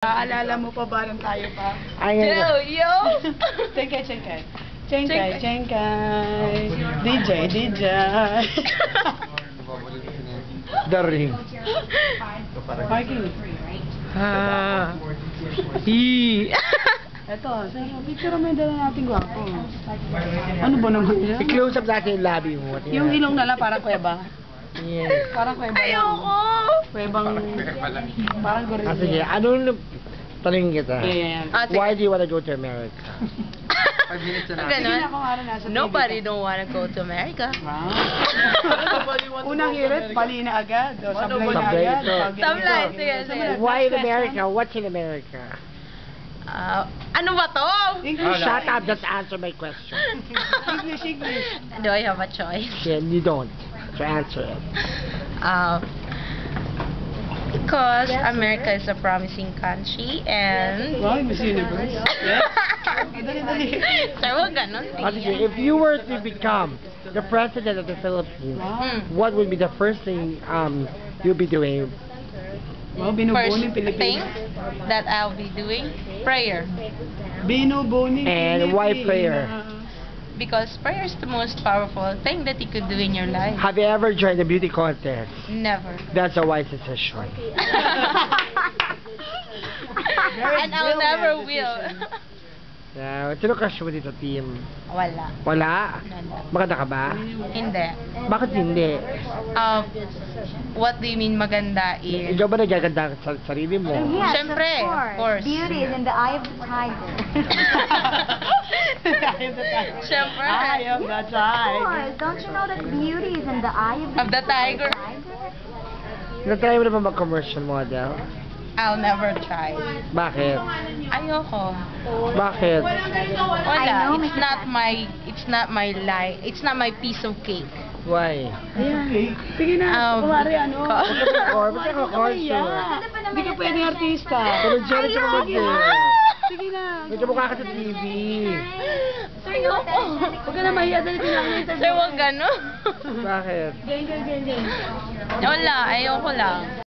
Naalala mo pa ba nung tayo pa? Yo! Chenkay. DJ. The ring. Parking. Eto, picture mo yung dala natin gwapo. Ano ba naman yan? I-close up natin yung labi mo. Yung ilong na lang parang kuweba. Yes. Parang kuweba lang. Ayoko! Kuwebang... Parang gorilla. Sige, anong tanongin kita? Ayan. Why do you wanna go to America? 5 minutes na Sige na kung ano nasa TV Nobody ka. don't wanna go to America. Wow. Unang hirit, pali na agad. O, sablay na Sablay agad. ito. Sablay, sige. Why in America? What's in America? Ano ba to? English. Shut up, just answer my question. English. Do I have a choice? Yeah, you don't. So answer it. Because America is a promising country and... Wow, Miss Universe. Yes. Dali. Sir, wag ganun. Okay, if you were to become the president of the Philippines, Wow. what would be the first thing you'll be doing? Wow, First binubuning thing Pilipinas. that I'll be doing, prayer. Binubuning And why prayer? Because prayer is the most powerful thing that you could do in your life. Have you ever joined a beauty contest? Never. That's a wise decision. And I'll never will. Sino crush mo dito, team? Wala. Wala? Wala. Maganda ka ba? Hindi. Bakit hindi? What do you mean maganda is... Ikaw ba nagaganda sa sarili mo? Yes, Siyempre, of of course. Beauty is in the eye of the tiger. Siyempre. Eye of the Of tiger. course. Don't you know that beauty is in the eye of Of the tiger. Natry mo na ba mag-commercial model? I'll never try. Bakit? Ayoko. Bakit? Wala. It's not my life. It's not my piece of cake. Why? Ayan. Sige na, kumari ano. Basta ka concert. Hindi ka pwedeng artista. Pero Jerry ka naman din. Sige na. Nagkamukha ka sa TV. Sir, ayoko. Huwag ka na mahiya. Dali lang ang interview. Sir, wag gano'n. Bakit? Ganyan. Wala. Ayoko lang.